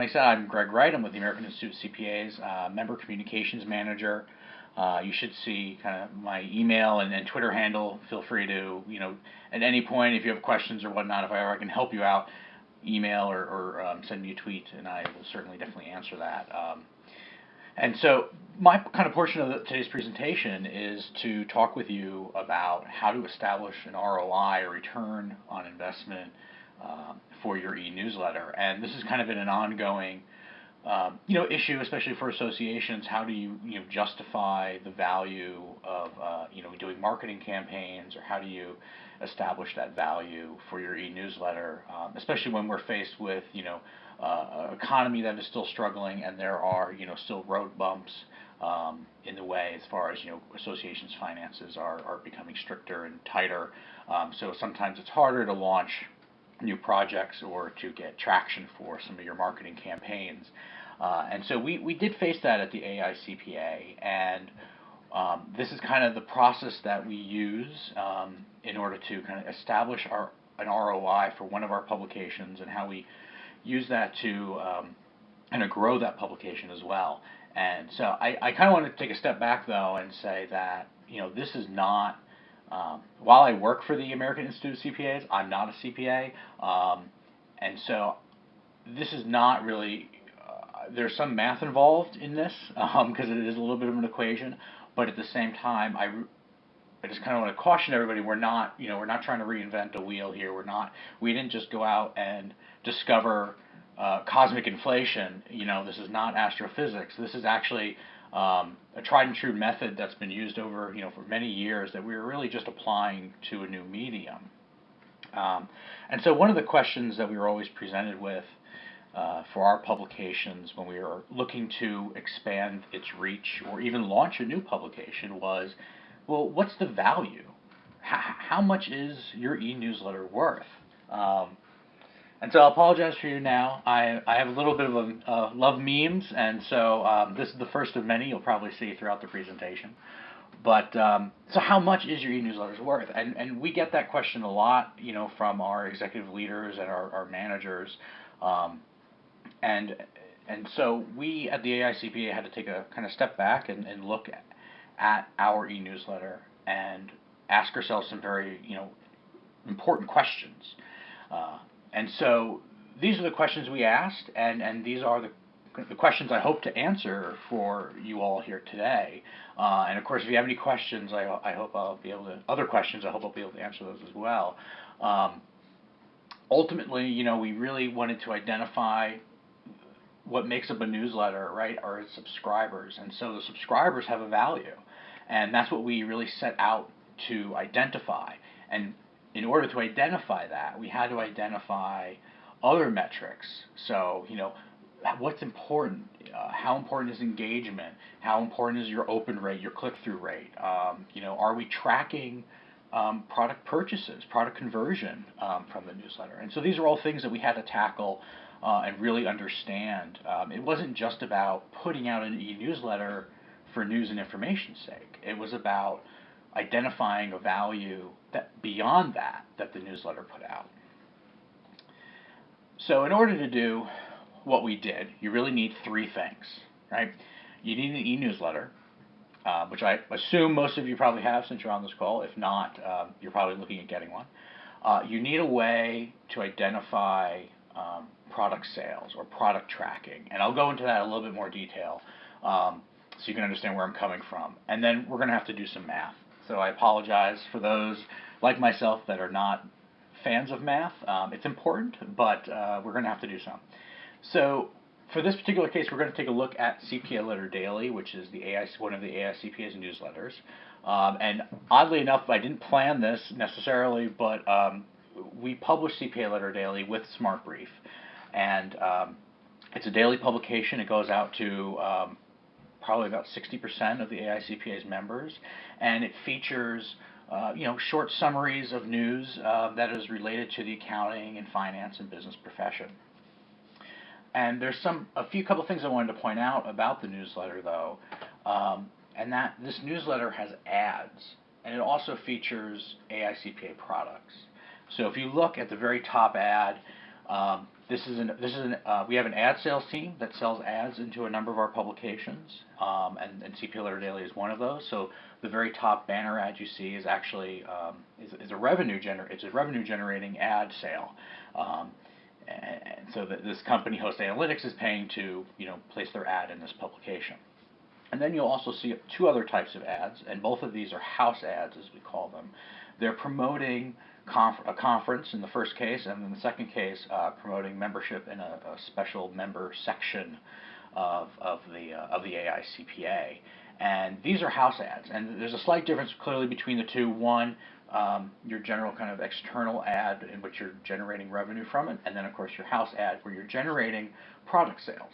Like I said, I'm Greg Wright. I'm with the American Institute of CPAs, member communications manager. You should see kind of my email and Twitter handle. Feel free to, at any point, if you have questions or whatnot, if I ever can help you out, email or send me a tweet, and I will certainly definitely answer that. And so my kind of portion of today's presentation is to talk with you about how to establish an ROI, or return on investment, for your e-newsletter. And this has kind of been an ongoing issue, especially for associations. How do you, justify the value of, doing marketing campaigns, or how do you establish that value for your e-newsletter, especially when we're faced with, economy that is still struggling, and there are, still road bumps in the way as far as, associations' finances are becoming stricter and tighter. So sometimes it's harder to launch new projects or to get traction for some of your marketing campaigns. And so we did face that at the AICPA, and this is kind of the process that we use in order to kind of establish an ROI for one of our publications, and how we use that to kind of grow that publication as well. And so I kind of want to take a step back, though, and say that this is not, while I work for the American Institute of CPAs, I'm not a CPA, and so this is not really. There's some math involved in this, because it is a little bit of an equation, but at the same time, I just kind of want to caution everybody. We're not trying to reinvent a wheel here. We didn't just go out and discover cosmic inflation. This is not astrophysics. This is actually a tried and true method that's been used over, for many years, that we're really just applying to a new medium. And so one of the questions that we were always presented with for our publications when we were looking to expand its reach or even launch a new publication was, well, what's the value? How much is your e-newsletter worth? And so I'll apologize for you now. I have a little bit of a love memes, and so this is the first of many you'll probably see throughout the presentation. But so how much is your e-newsletters worth? And we get that question a lot, from our executive leaders and our managers. And so we at the AICPA had to take a kind of step back and look at our e-newsletter and ask ourselves some very important questions. And so these are the questions we asked, and these are the questions I hope to answer for you all here today. And of course, if you have any questions, I hope I'll be able to. Other questions, I hope I'll be able to answer those as well. Ultimately, we really wanted to identify what makes up a newsletter, right, are its subscribers. And so the subscribers have a value, and that's what we really set out to identify. And in order to identify that, we had to identify other metrics. So, what's important? How important is engagement? How important is your open rate, your click-through rate? Are we tracking product purchases, product conversion from the newsletter? And so these are all things that we had to tackle and really understand. It wasn't just about putting out an e-newsletter for news and information's sake. It was about identifying a value that beyond that the newsletter put out. So in order to do what we did, you really need three things, right? You need an e-newsletter, which I assume most of you probably have since you're on this call. If not, you're probably looking at getting one. You need a way to identify product sales or product tracking, and I'll go into that in a little bit more detail so you can understand where I'm coming from. And then we're going to have to do some math. So I apologize for those like myself that are not fans of math. It's important, but we're going to have to do some. So for this particular case, we're going to take a look at CPA Letter Daily, which is one of the AICPA's newsletters. And oddly enough, I didn't plan this necessarily, but we publish CPA Letter Daily with Smart Brief. And it's a daily publication. It goes out to probably about 60% of the AICPA's members, and it features short summaries of news that is related to the accounting and finance and business profession. And there's a couple things I wanted to point out about the newsletter, though, and that this newsletter has ads, and it also features AICPA products. So if you look at the very top ad, We have an ad sales team that sells ads into a number of our publications, and CPA Letter Daily is one of those. So the very top banner ad you see is actually is a it's a revenue generating ad sale. And so this company, Host Analytics, is paying to place their ad in this publication. And then you'll also see two other types of ads, and both of these are house ads, as we call them. They're promoting a conference in the first case, and in the second case, promoting membership in a special member section of the AICPA. And these are house ads, and there's a slight difference clearly between the two. One, your general kind of external ad in which you're generating revenue from it, and then of course your house ad where you're generating product sales.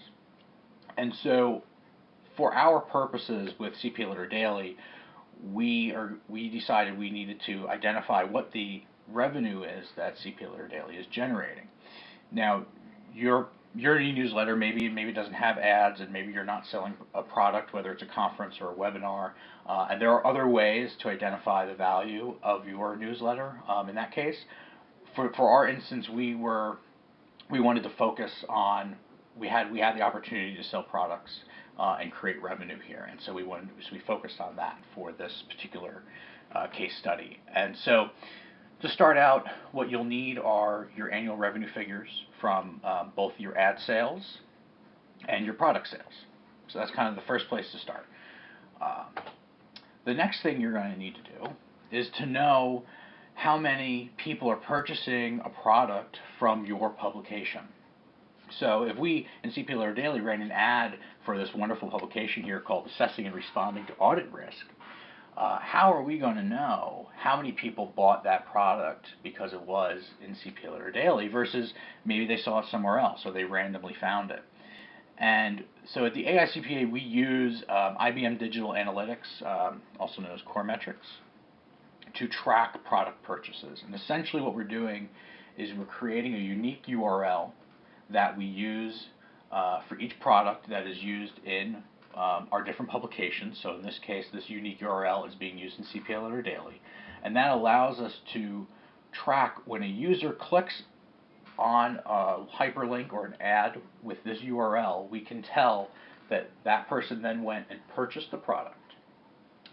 And so, for our purposes with CPA Letter Daily, we decided we needed to identify what the revenue is that CPA Letter Daily is generating. Now, your e-newsletter maybe doesn't have ads, and maybe you're not selling a product, whether it's a conference or a webinar, and there are other ways to identify the value of your newsletter. In that case, for our instance, we wanted to focus on we had the opportunity to sell products and create revenue here, and so we focused on that for this particular case study. And so, to start out, what you'll need are your annual revenue figures from both your ad sales and your product sales. So that's kind of the first place to start. The next thing you're going to need to do is to know how many people are purchasing a product from your publication. So if we in CPA Letter Daily ran an ad for this wonderful publication here called Assessing and Responding to Audit Risk, how are we going to know how many people bought that product because it was in CPA Letter Daily versus maybe they saw it somewhere else or they randomly found it? And so at the AICPA, we use IBM Digital Analytics, also known as Core Metrics, to track product purchases. And essentially what we're doing is we're creating a unique URL that we use for each product that is used in our different publications. So in this case, this unique URL is being used in CPA Letter Daily. And that allows us to track when a user clicks on a hyperlink or an ad with this URL, we can tell that that person then went and purchased the product,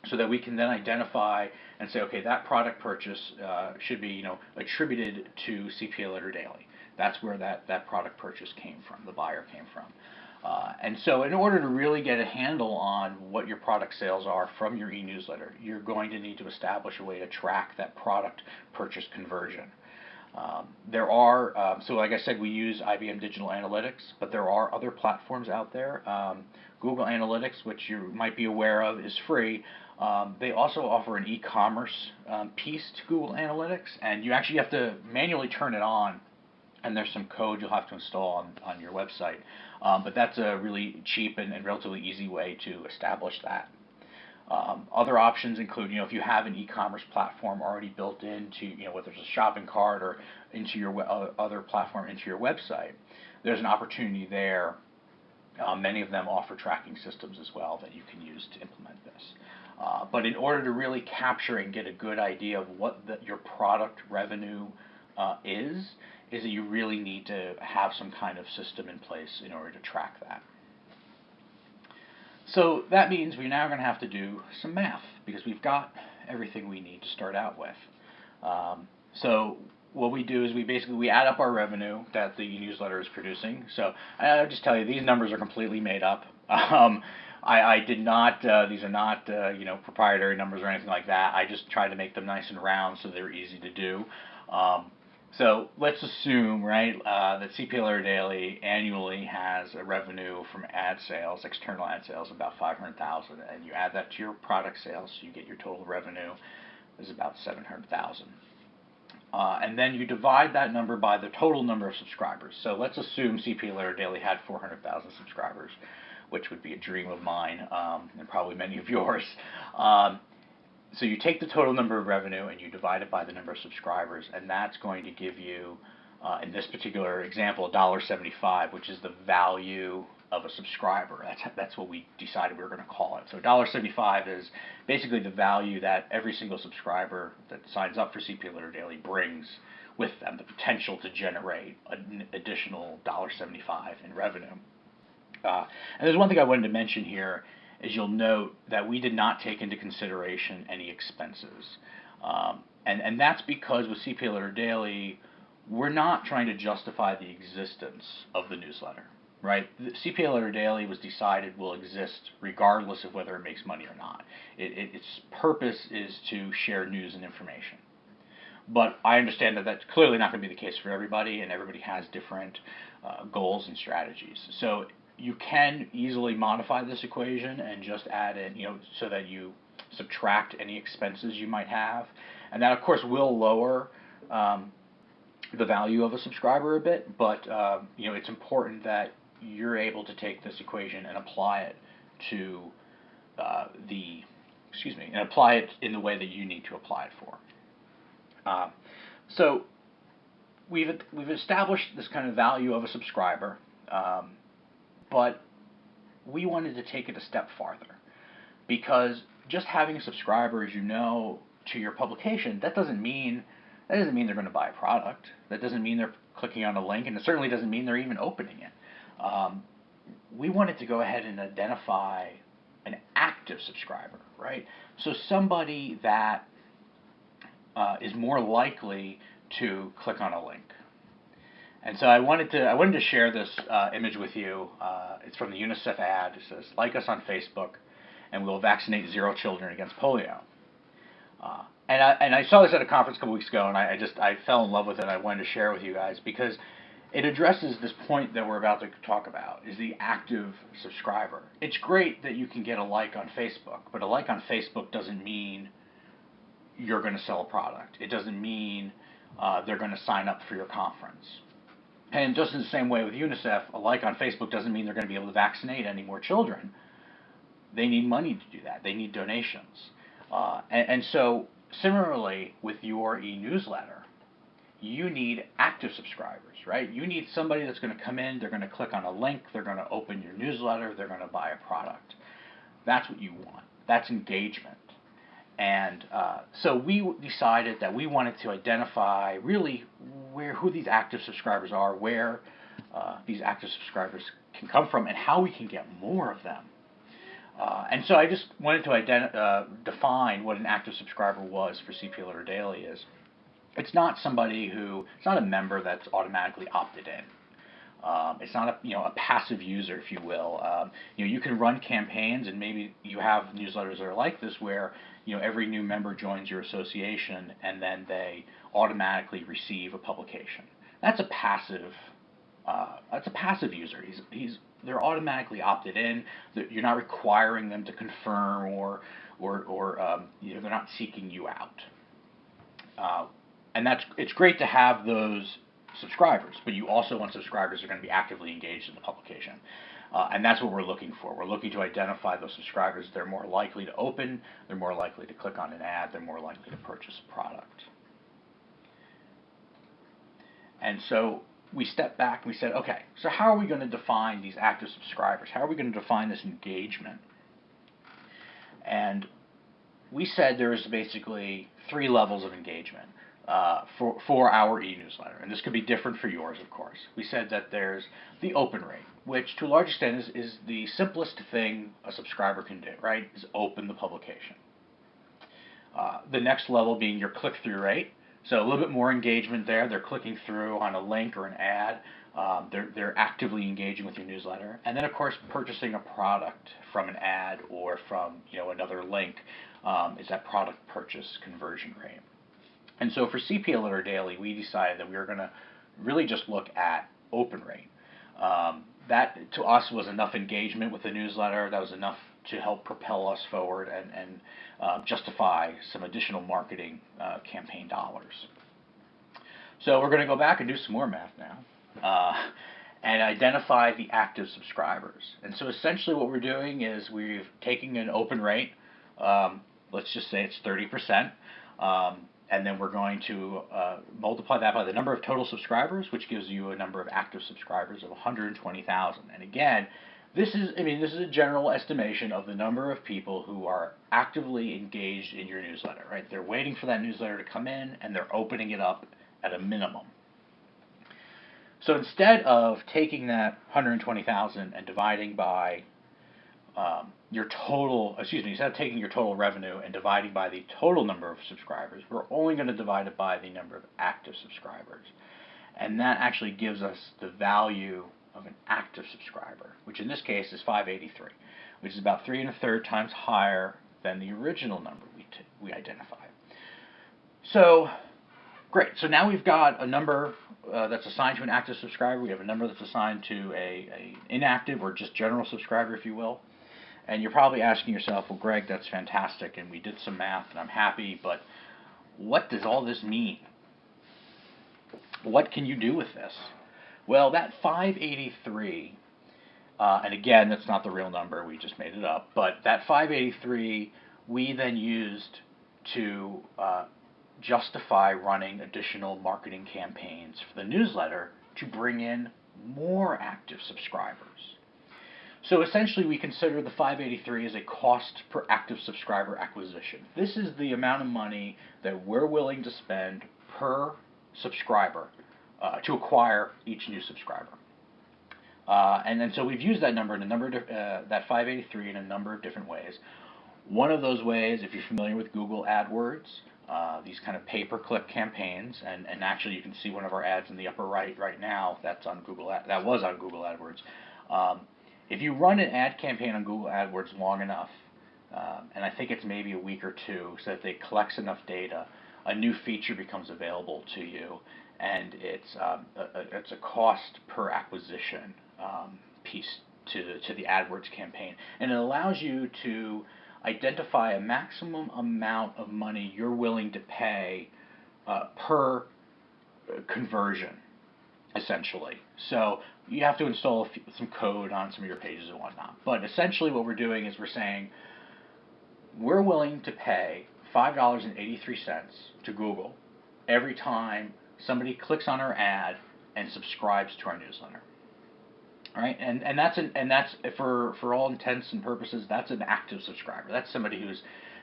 so that we can then identify and say, okay, that product purchase should be attributed to CPA Letter Daily. That's where that product purchase came from, the buyer came from. And so in order to really get a handle on what your product sales are from your e-newsletter, you're going to need to establish a way to track that product purchase conversion. So like I said, we use IBM Digital Analytics, but there are other platforms out there. Google Analytics, which you might be aware of, is free. They also offer an e-commerce piece to Google Analytics, and you actually have to manually turn it on, and there's some code you'll have to install on your website. But that's a really cheap and relatively easy way to establish that. Other options include, if you have an e-commerce platform already built into, whether it's a shopping cart or into your other platform into your website, there's an opportunity there. Many of them offer tracking systems as well that you can use to implement this. But in order to really capture and get a good idea of what your product revenue is that you really need to have some kind of system in place in order to track that. So that means we're now going to have to do some math, because we've got everything we need to start out with. So what we do is we add up our revenue that the newsletter is producing. So I'll just tell you, these numbers are completely made up. I did not, these are not proprietary numbers or anything like that. I just tried to make them nice and round so they're easy to do. So let's assume, right, that CPA Letter Daily annually has a revenue from ad sales, external ad sales, about $500,000, and you add that to your product sales, so you get your total revenue is about $700,000. And then you divide that number by the total number of subscribers. So let's assume CPA Letter Daily had 400,000 subscribers, which would be a dream of mine, and probably many of yours. So you take the total number of revenue and you divide it by the number of subscribers, and that's going to give you, in this particular example, $1.75, which is the value of a subscriber. That's what we decided we were going to call it. So $1.75 is basically the value that every single subscriber that signs up for CPA Letter Daily brings with them, the potential to generate an additional $1.75 in revenue. And there's one thing I wanted to mention here is you'll note that we did not take into consideration any expenses. And that's because with CPA Letter Daily, we're not trying to justify the existence of the newsletter, right? The CPA Letter Daily was decided will exist regardless of whether it makes money or not. Its purpose is to share news and information. But I understand that that's clearly not going to be the case for everybody, and everybody has different goals and strategies. So you can easily modify this equation and just add in, so that you subtract any expenses you might have. And that, of course, will lower the value of a subscriber a bit, but it's important that you're able to take this equation and apply it to apply it in the way that you need to apply it for. So we've established this kind of value of a subscriber, but we wanted to take it a step farther, because just having a subscriber, as to your publication, that doesn't mean they're going to buy a product. That doesn't mean they're clicking on a link, and it certainly doesn't mean they're even opening it. We wanted to go ahead and identify an active subscriber, right? So somebody that is more likely to click on a link. And so I wanted to share this image with you. It's from the UNICEF ad. It says, "Like us on Facebook, and we'll vaccinate 0 children against polio." And I saw this at a conference a couple weeks ago, and I fell in love with it. I wanted to share it with you guys because it addresses this point that we're about to talk about, is the active subscriber. It's great that you can get a like on Facebook, but a like on Facebook doesn't mean you're going to sell a product. It doesn't mean they're going to sign up for your conference. And just in the same way with UNICEF, a like on Facebook doesn't mean they're going to be able to vaccinate any more children. They need money to do that. They need donations. And so similarly with your e-newsletter, you need active subscribers, right? You need somebody that's going to come in, they're going to click on a link, they're going to open your newsletter, they're going to buy a product. That's what you want. That's engagement. And so we decided that we wanted to identify really who these active subscribers are, where these active subscribers can come from, and how we can get more of them. And so I just wanted to define what an active subscriber was for CPA Letter Daily is. It's not it's not a member that's automatically opted in. It's not a passive user, if you will. You can run campaigns, and maybe you have newsletters that are like this, where every new member joins your association, and then they automatically receive a publication. That's a passive user. They're automatically opted in. You're not requiring them to confirm, or they're not seeking you out. And it's great to have those subscribers, but you also want subscribers who are going to be actively engaged in the publication. And that's what we're looking for. We're looking to identify those subscribers. They're more likely to open, they're more likely to click on an ad, they're more likely to purchase a product. And so we stepped back and we said, okay, so how are we going to define these active subscribers? How are we going to define this engagement? And we said there's basically 3 levels of engagement for our e-newsletter, and this could be different for yours, of course. We said that there's the open rate, which to a large extent is the simplest thing a subscriber can do, right? Is open the publication. The next level being your click-through rate, so a little bit more engagement there. They're clicking through on a link or an ad. They're actively engaging with your newsletter, and then of course purchasing a product from an ad or from another link is that product purchase conversion rate. And so for CPA Letter Daily, we decided that we were going to really just look at open rate. That to us was enough engagement with the newsletter. That was enough to help propel us forward and justify some additional marketing campaign dollars. So we're going to go back and do some more math now and identify the active subscribers. And so essentially what we're doing is we're taking an open rate, let's just say it's 30%, and then we're going to multiply that by the number of total subscribers, which gives you a number of active subscribers of 120,000. And again, this is a general estimation of the number of people who are actively engaged in your newsletter, right? They're waiting for that newsletter to come in, and they're opening it up at a minimum. So instead of taking that 120,000 and dividing by instead of taking your total revenue and dividing by the total number of subscribers, we're only going to divide it by the number of active subscribers. And that actually gives us the value of an active subscriber, which in this case is 583, which is about 3 1/3 times higher than the original number we identified. So, great. So now we've got a number that's assigned to an active subscriber. We have a number that's assigned to a inactive or just general subscriber, if you will. And you're probably asking yourself, well, Greg, that's fantastic, and we did some math, and I'm happy, but what does all this mean? What can you do with this? Well, that 583, and again, that's not the real number, we just made it up, but that 583 we then used to justify running additional marketing campaigns for the newsletter to bring in more active subscribers. So essentially, we consider the 583 as a cost per active subscriber acquisition. This is the amount of money that we're willing to spend per subscriber to acquire each new subscriber. And then so we've used that number that 583 in a number of different ways. One of those ways, if you're familiar with Google AdWords, these kind of pay-per-click campaigns, and actually you can see one of our ads in the upper right now. That was on Google AdWords. If you run an ad campaign on Google AdWords long enough, and I think it's maybe a week or two, so that it collects enough data, a new feature becomes available to you, and it's a cost per acquisition piece to the AdWords campaign, and it allows you to identify a maximum amount of money you're willing to pay per conversion, essentially. So you have to install some code on some of your pages and whatnot. But essentially what we're doing is we're saying we're willing to pay $5.83 to Google every time somebody clicks on our ad and subscribes to our newsletter. All right, and that's for all intents and purposes, that's an active subscriber. That's somebody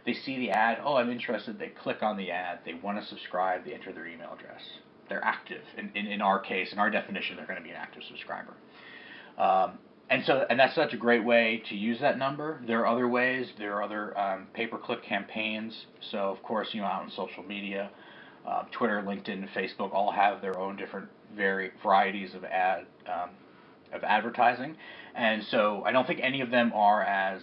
they see the ad, oh, I'm interested, they click on the ad, they want to subscribe, they enter their email address. They're active. In our case, in our definition, they're going to be an active subscriber. And that's such a great way to use that number. There are other ways. There are other pay-per-click campaigns. So of course, out in social media, Twitter, LinkedIn, and Facebook all have their own different varieties of advertising. And so I don't think any of them are as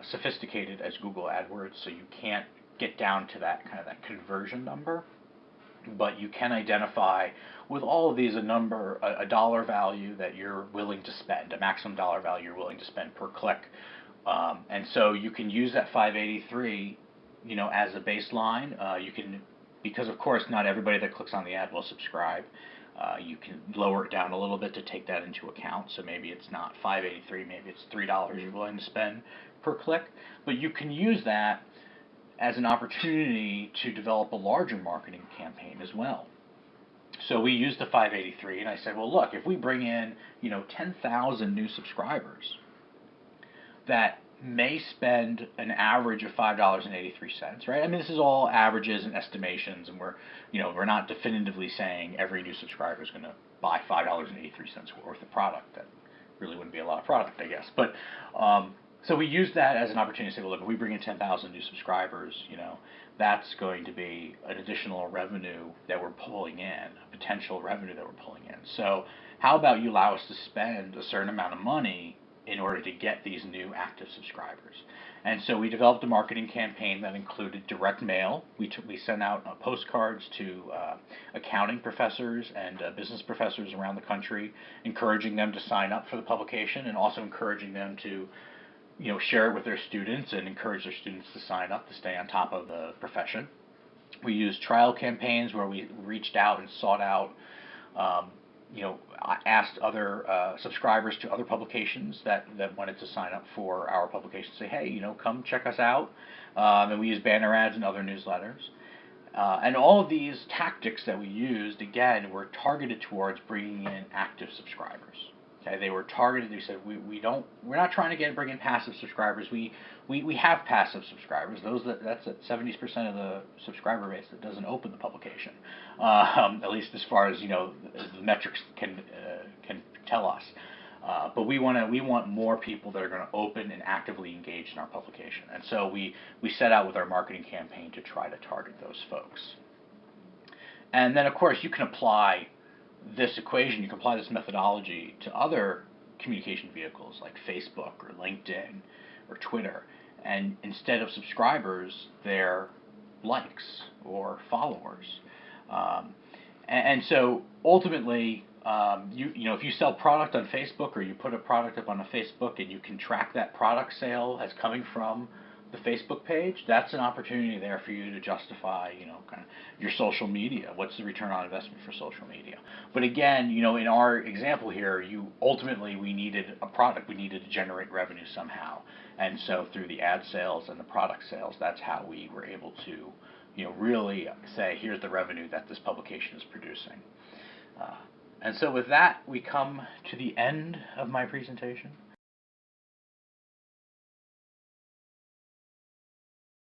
sophisticated as Google AdWords. So you can't get down to that conversion number. But you can identify with all of these a dollar value that you're willing to spend, a maximum dollar value you're willing to spend per click. And so you can use that 583, as a baseline. You can, because of course not everybody that clicks on the ad will subscribe. You can lower it down a little bit to take that into account. So maybe it's not 583, maybe it's $3 you're willing to spend per click. But you can use that as an opportunity to develop a larger marketing campaign as well. So we used the 583, and I said, well, look, if we bring in 10,000 new subscribers that may spend an average of $5.83, right? I mean, this is all averages and estimations, and we're not definitively saying every new subscriber is going to buy $5.83 worth of product. That really wouldn't be a lot of product, I guess. But so we used that as an opportunity to say, well, look, if we bring in 10,000 new subscribers, that's going to be an additional revenue that we're pulling in, a potential revenue that we're pulling in. So how about you allow us to spend a certain amount of money in order to get these new active subscribers? And so we developed a marketing campaign that included direct mail. We sent out postcards to accounting professors and business professors around the country, encouraging them to sign up for the publication and also encouraging them to share it with their students and encourage their students to sign up to stay on top of the profession. We used trial campaigns where we reached out and sought out, asked other subscribers to other publications that wanted to sign up for our publication, say, hey, come check us out. And we used banner ads and other newsletters. And all of these tactics that we used, again, were targeted towards bringing in active subscribers. Okay, they were targeted. They said we're not trying to bring in passive subscribers. We have passive subscribers. That's at 70% of the subscriber base that doesn't open the publication. At least as far as the metrics can tell us. But we want more people that are going to open and actively engage in our publication. And so we set out with our marketing campaign to try to target those folks. And then of course you can apply this equation, you can apply this methodology to other communication vehicles like Facebook or LinkedIn or Twitter. And instead of subscribers, they're likes or followers. And so ultimately, if you sell product on Facebook or you put a product up on a Facebook and you can track that product sale as coming from the Facebook page, that's an opportunity there for you to justify, kind of your social media. What's the return on investment for social media? But again, in our example here, we needed a product. We needed to generate revenue somehow. And so through the ad sales and the product sales, that's how we were able to, really say, here's the revenue that this publication is producing. And so with that, we come to the end of my presentation.